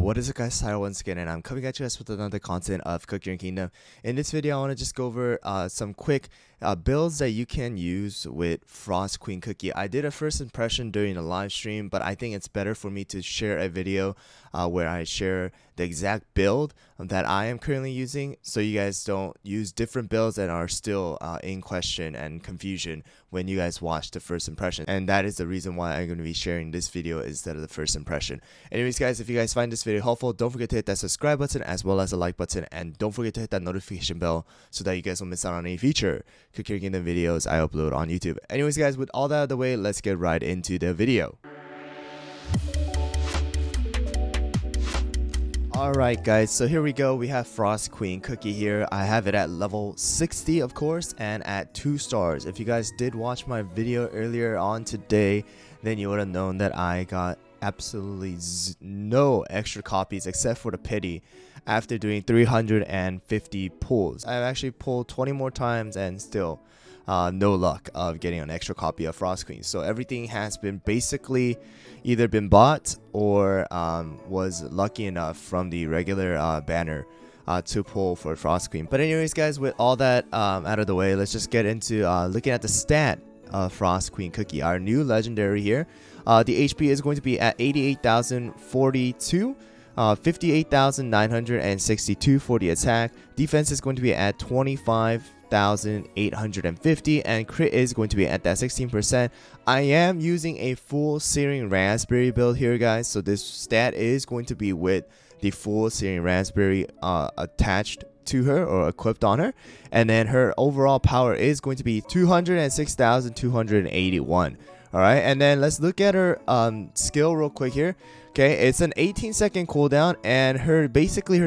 What is it, guys? Tyler once again, and I'm coming at you guys with another content of Cook Your Kingdom. In this video, I want to just go over some quick builds that you can use with Frost Queen Cookie. I did a first impression during a live stream, but I think it's better for me to share a video where I share the exact build that I am currently using, so you guys don't use different builds that are still in question and confusion when you guys watch the first impression. And that is the reason why I'm going to be sharing this video instead of the first impression. Anyways, guys, if you guys find this video helpful, don't forget to hit that subscribe button as well as the like button, and don't forget to hit that notification bell so that you guys don't miss out on any future Cook Your Kingdom videos I upload on YouTube. Anyways, guys, with all that out of the way, let's get right into the video. Alright, guys, so here we go. We have Frost Queen Cookie here. I have it at level 60, of course, and at 2 stars. If you guys did watch my video earlier on today, then you would have known that I got absolutely no extra copies except for the pity after doing 350 pulls. I've actually pulled 20 more times and still no luck of getting an extra copy of Frost Queen. So everything has been basically either been bought or was lucky enough from the regular banner to pull for Frost Queen. But anyways, guys, with all that out of the way, let's just get into looking at the stat of Frost Queen Cookie, our new legendary here. The HP is going to be at 88,042. 58,962 for the attack. Defense is going to be at 25,850, and crit is going to be at that 16%. I am using a full Searing Raspberry build here, guys, so this stat is going to be with the full Searing Raspberry attached to her or equipped on her, and then her overall power is going to be 206,281. all right, and then let's look at her skill real quick here. Okay, it's an 18-second cooldown, and her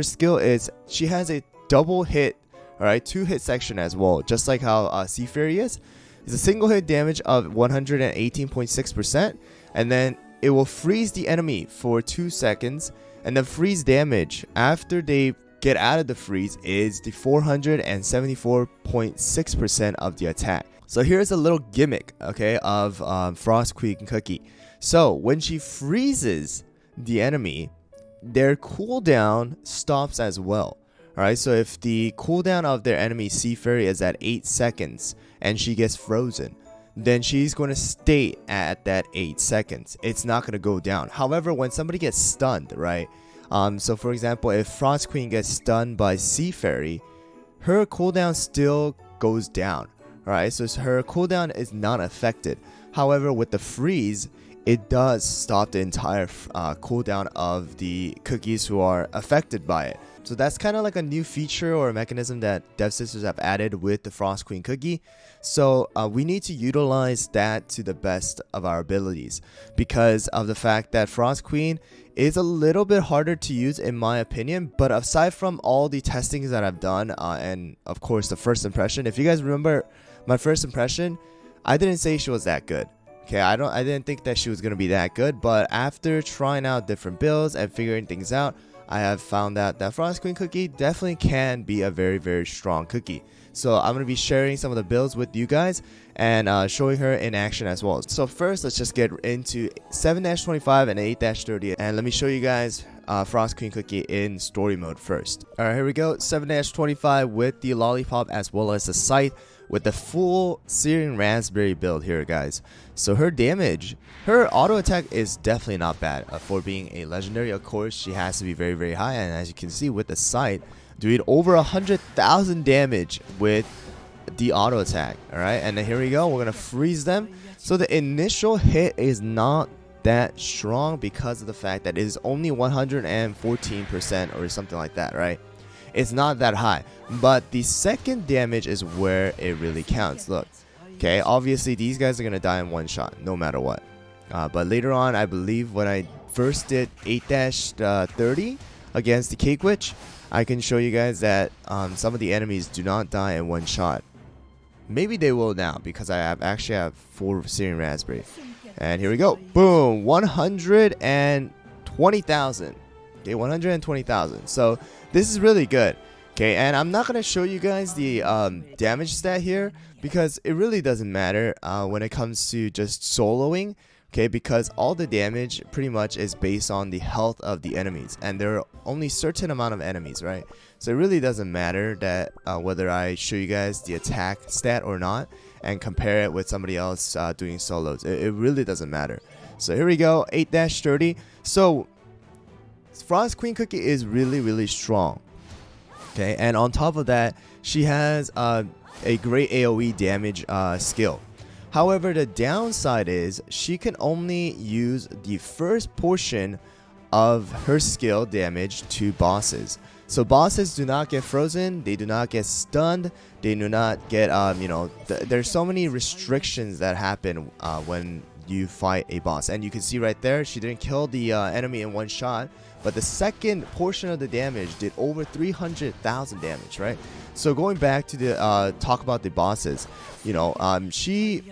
skill is she has a double hit, all right, 2-hit section as well, just like how Sea Fairy is. It's a single hit damage of 118.6%, and then it will freeze the enemy for 2 seconds, and the freeze damage after they get out of the freeze is the 474.6% of the attack. So here's a little gimmick, okay, of Frost Queen Cookie. So when she freezes the enemy, their cooldown stops as well. Alright, so if the cooldown of their enemy Sea Fairy is at 8 seconds and she gets frozen, then she's going to stay at that 8 seconds. It's not going to go down. However, when somebody gets stunned, right? So for example, if Frost Queen gets stunned by Sea Fairy, her cooldown still goes down. Alright, so her cooldown is not affected. However, with the freeze, it does stop the entire cooldown of the cookies who are affected by it. So that's kind of like a new feature or a mechanism that Dev Sisters have added with the Frost Queen Cookie. So we need to utilize that to the best of our abilities, because of the fact that Frost Queen is a little bit harder to use in my opinion. But aside from all the testings that I've done and of course the first impression, if you guys remember my first impression, I didn't say she was that good. Okay, I didn't think that she was gonna be that good, but after trying out different builds and figuring things out, I have found out that Frost Queen Cookie definitely can be a very, very strong cookie. So I'm going to be sharing some of the builds with you guys and showing her in action as well. So first, let's just get into 7-25 and 8-30, and let me show you guys Frost Queen Cookie in story mode first. Alright, here we go. 7-25 with the lollipop as well as the scythe, with the full Searing Raspberry build here, guys. So her damage, her auto attack is definitely not bad for being a legendary. Of course, she has to be very, very high, and as you can see with the scythe, doing over 100,000 damage with the auto attack. All right, and then here we go. We're gonna freeze them. So the initial hit is not that strong because of the fact that it is only 114% or something like that, right? It's not that high, but the second damage is where it really counts. Look, okay, obviously these guys are gonna die in one shot no matter what, but later on, I believe when I first did 8-30 against the Cake Witch, I can show you guys that some of the enemies do not die in one shot. Maybe they will now because I actually have 4 Searing Raspberry. And here we go, boom, 120,000. Okay, 120,000. So this is really good. Okay, and I'm not gonna show you guys the damage stat here because it really doesn't matter when it comes to just soloing, Okay, because all the damage pretty much is based on the health of the enemies, and there are only certain amount of enemies, right? So it really doesn't matter that whether I show you guys the attack stat or not and compare it with somebody else doing solos. It really doesn't matter. So here we go, 8-30. So Frost Queen Cookie is really strong. Okay, and on top of that, she has a great AoE damage skill. However, the downside is she can only use the first portion of her skill damage to bosses. So bosses do not get frozen, they do not get stunned, they do not get there's so many restrictions that happen when you fight a boss. And you can see right there, she didn't kill the enemy in one shot, but the second portion of the damage did over 300,000 damage, right? So going back to the talk about the bosses, she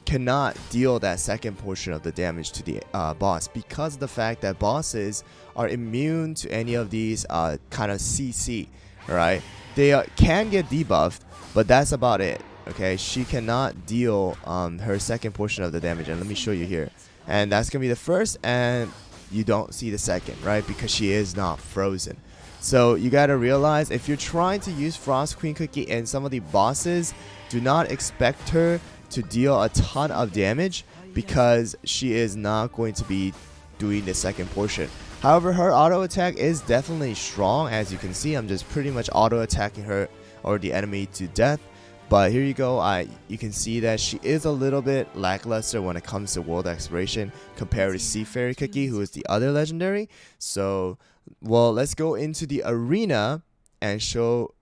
cannot deal that second portion of the damage to the boss because of the fact that bosses are immune to any of these kind of CC, right? They can get debuffed, but that's about it. Okay, she cannot deal her second portion of the damage, and let me show you here. And that's gonna be the first, and you don't see the second, right? Because she is not frozen. So you gotta realize, if you're trying to use Frost Queen Cookie and some of the bosses, do not expect her to deal a ton of damage because she is not going to be doing the second portion. However, her auto attack is definitely strong. As you can see, I'm just pretty much auto attacking her or the enemy to death. But here you go, you can see that she is a little bit lackluster when it comes to world exploration compared to Sea Fairy Cookie, who is the other legendary. So, well, let's go into the arena and show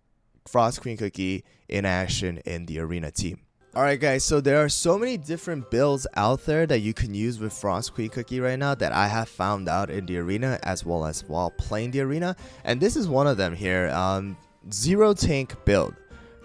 Frost Queen Cookie in action in the arena team. Alright guys, so there are so many different builds out there that you can use with Frost Queen Cookie right now that I have found out in the arena as well as while playing the arena. And this is one of them here, zero tank build.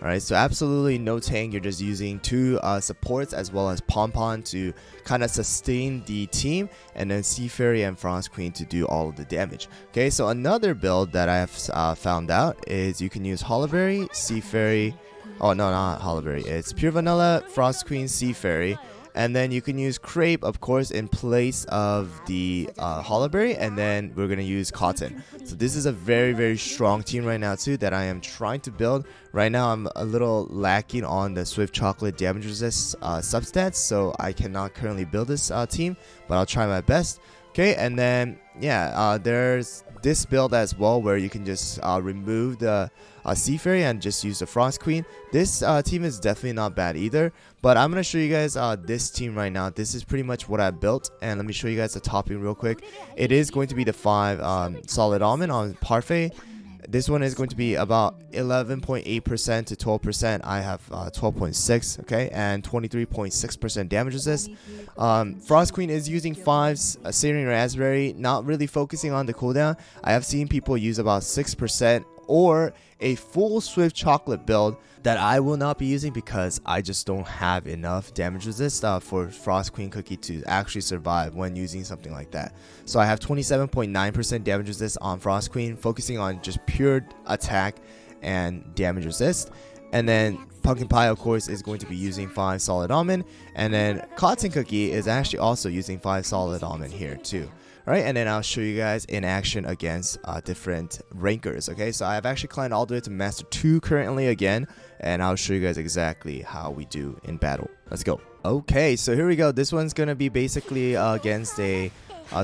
Alright, so absolutely no tank, you're just using two supports as well as Pom-Pom to kind of sustain the team, and then Sea Fairy and Frost Queen to do all of the damage. Okay, so another build that I have found out is you can use Hollowberry, Sea Fairy, oh no, not Hollowberry, it's Pure Vanilla, Frost Queen, Sea Fairy, and then you can use Crepe, of course, in place of the Hollowberry, and then we're going to use Cotton. So this is a very strong team right now too that I am trying to build. Right now I'm a little lacking on the Swift Chocolate damage resist substats, so I cannot currently build this team, but I'll try my best. Okay, and then yeah, there's this build as well where you can just remove the Sea Fairy and just use the Frost Queen. This team is definitely not bad either, but I'm gonna show you guys this team right now. This is pretty much what I built, and let me show you guys the topping real quick. It is going to be the 5 solid almond on Parfait. This one is going to be about 11.8% to 12%. I have 12.6, okay, and 23.6% damage resist. Frost Queen is using 5 Searing Raspberry, not really focusing on the cooldown. I have seen people use about 6% or a full Swift Chocolate build that I will not be using because I just don't have enough damage resist for Frost Queen Cookie to actually survive when using something like that. So I have 27.9% damage resist on Frost Queen, focusing on just pure attack and damage resist. And then Pumpkin Pie, of course, is going to be using 5 solid almond, and then Cotton Cookie is actually also using 5 solid almond here too. Alright, and then I'll show you guys in action against different rankers. Okay, so I have actually climbed all the way to Master 2 currently again, and I'll show you guys exactly how we do in battle. Let's go. Okay, so here we go. This one's gonna be basically against a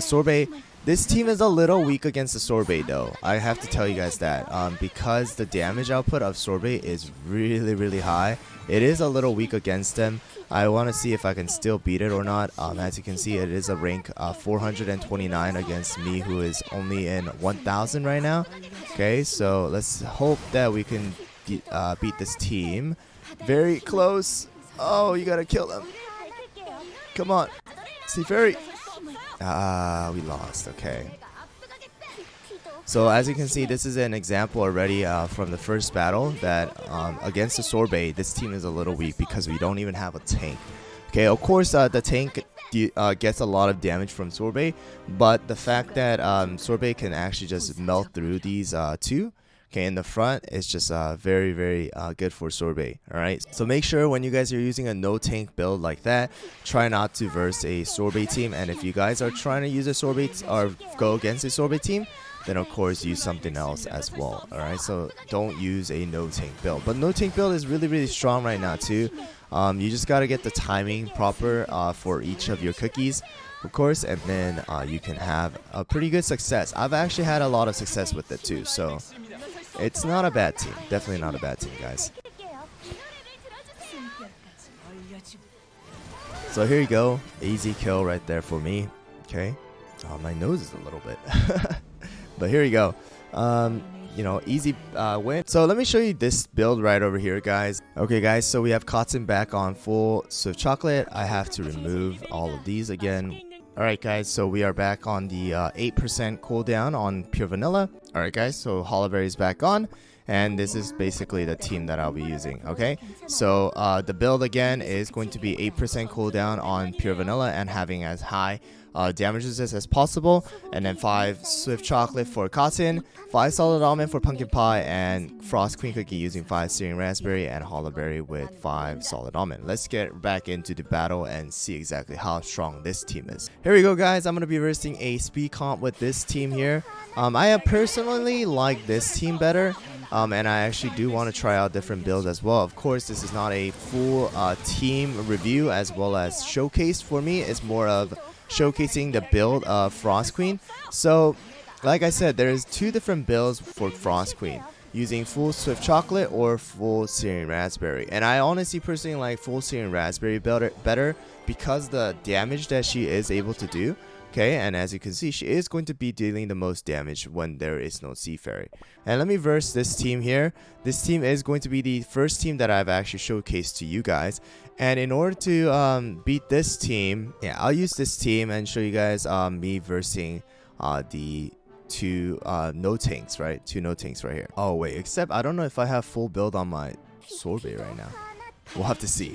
Sorbet. This team is a little weak against the Sorbet though. I have to tell you guys that because the damage output of Sorbet is really high. It is a little weak against them. I want to see if I can still beat it or not. As you can see, it is a rank 429 against me, who is only in 1000 right now. Okay, so let's hope that we can beat this team. Very close. Oh, you gotta kill them. Come on, Sea Fairy. We lost. Okay. So as you can see, this is an example already from the first battle that against the Sorbet, this team is a little weak because we don't even have a tank. Okay, of course the tank gets a lot of damage from Sorbet, but the fact that Sorbet can actually just melt through these two Okay, in the front, it's just very, very good for sorbet. All right, so make sure when you guys are using a no tank build like that, try not to verse a sorbet team. And if you guys are trying to use a sorbet or go against a sorbet team, then of course use something else as well. All right, so don't use a no tank build. But no tank build is really, really strong right now too. You just got to get the timing proper for each of your cookies, of course, and then you can have a pretty good success. I've actually had a lot of success with it too, so it's not a bad team. Definitely not a bad team, guys. So here you go, easy kill right there for me. Okay, my nose is a little bit, but here you go. You know, easy win. So let me show you this build right over here, guys. Okay, guys, so we have Cotton back on full Swift Chocolate. I have to remove all of these again. Alright, guys, so we are back on the 8% cooldown on Pure Vanilla. Alright, guys, so Hollyberry is back on. And this is basically the team that I'll be using, okay? So the build again is going to be 8% cooldown on Pure Vanilla and having as high damage resist as possible. And then 5 Swift Chocolate for Cotton, 5 Solid Almond for Pumpkin Pie, and Frost Queen Cookie using 5 Searing Raspberry, and Hollyberry with 5 Solid Almond. Let's get back into the battle and see exactly how strong this team is. Here we go, guys. I'm going to be versing a speed comp with this team here. I have personally like this team better. And I actually do want to try out different builds as well. Of course, this is not a full team review as well as showcase for me. It's more of showcasing the build of Frost Queen. So, like I said, there's 2 different builds for Frost Queen, using full Swift Chocolate or full Searing Raspberry. And I honestly personally like full Searing Raspberry better because the damage that she is able to do. Okay, and as you can see, she is going to be dealing the most damage when there is no Sea Fairy. And let me verse this team here. This team is going to be the first team that I've actually showcased to you guys. And in order to beat this team, yeah, I'll use this team and show you guys me versing the 2 no tanks, right? 2 no tanks right here. Oh wait, except I don't know if I have full build on my sorbet right now. We'll have to see.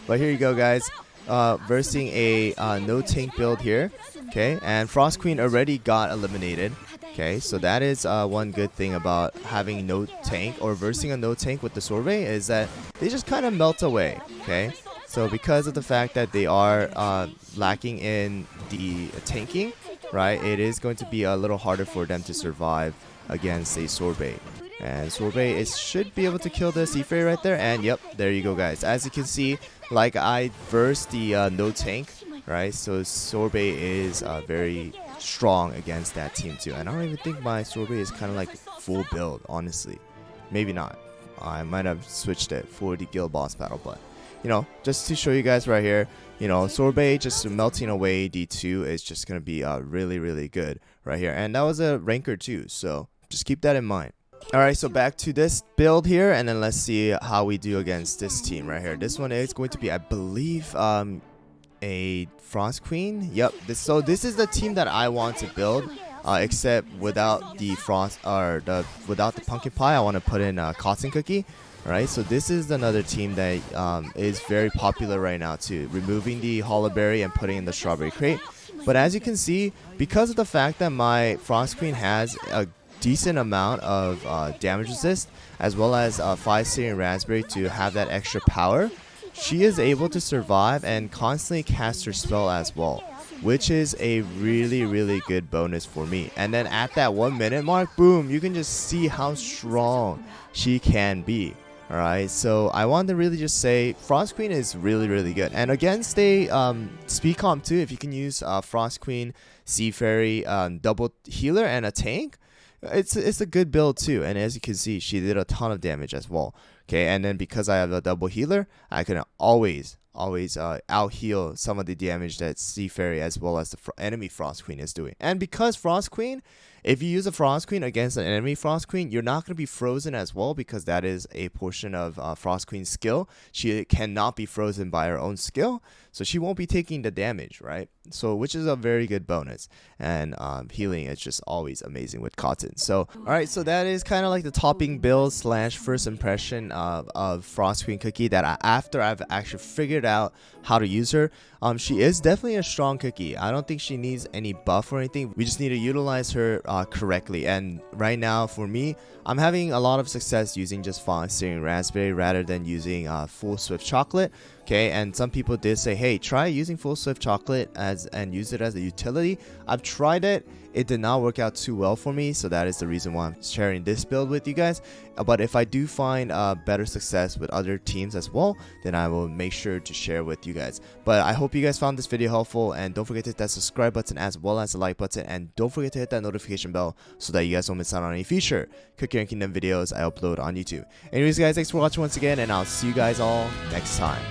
But here you go, guys. Versing a no tank build here. Okay, and Frost Queen already got eliminated. Okay, so that is one good thing about having no tank or versing a no tank with the sorbet is that they just kind of melt away. Okay, so because of the fact that they are lacking in the tanking, right, it is going to be a little harder for them to survive against a sorbet. And sorbet should be able to kill the Sea Fairy right there. And yep, there you go, guys. As you can see, like I versed the no tank, right? So sorbet is very strong against that team too. And I don't even think my sorbet is kind of like full build, honestly. Maybe not. I might have switched it for the guild boss battle, but you know, just to show you guys right here, you know, sorbet just melting away D2 is just gonna be really, really good right here. And that was a ranker too, so just keep that in mind. Alright, so back to this build here, and then let's see how we do against this team right here. This one is going to be, I believe, a Frost Queen. Yep, so this is the team that I want to build, except without the Frost, or without the Pumpkin Pie. I want to put in a Cotton Cookie. Alright, so this is another team that is very popular right now too, removing the Hollyberry and putting in the Strawberry Crate. But as you can see, because of the fact that my Frost Queen has a decent amount of damage resist as well as 5 Searing Raspberry to have that extra power, she is able to survive and constantly cast her spell as well, which is a really, really good bonus for me. And then at that 1 minute mark, boom, you can just see how strong she can be. Alright, so I want to really just say Frost Queen is really, really good. And against a speed comp too, if you can use Frost Queen, Sea Fairy, double healer, and a tank, it's a good build too. And as you can see, she did a ton of damage as well. Okay, and then because I have a double healer, I can always out heal some of the damage that Sea Fairy as well as the enemy Frost Queen is doing. And because Frost Queen, if you use a Frost Queen against an enemy Frost Queen, you're not going to be frozen as well, because that is a portion of Frost Queen's skill. She cannot be frozen by her own skill, so she won't be taking the damage, right? So which is a very good bonus. And healing is just always amazing with Cotton. So alright, so that is kind of like the topping build slash first impression of Frost Queen Cookie that after I've actually figured out how to use her. She is definitely a strong cookie. I don't think she needs any buff or anything. We just need to utilize her correctly. And right now for me, I'm having a lot of success using just Falling Steering Raspberry rather than using Full Swift Chocolate. Okay, and some people did say, hey, try using Full Swift Chocolate and use it as a utility. I've tried it. It did not work out too well for me, so that is the reason why I'm sharing this build with you guys. But if I do find better success with other teams as well, then I will make sure to share with you guys. But I hope you guys found this video helpful, and don't forget to hit that subscribe button as well as the like button, and don't forget to hit that notification bell so that you guys don't miss out on any future Cookie and Kingdom videos I upload on YouTube. Anyways guys, thanks for watching once again, and I'll see you guys all next time.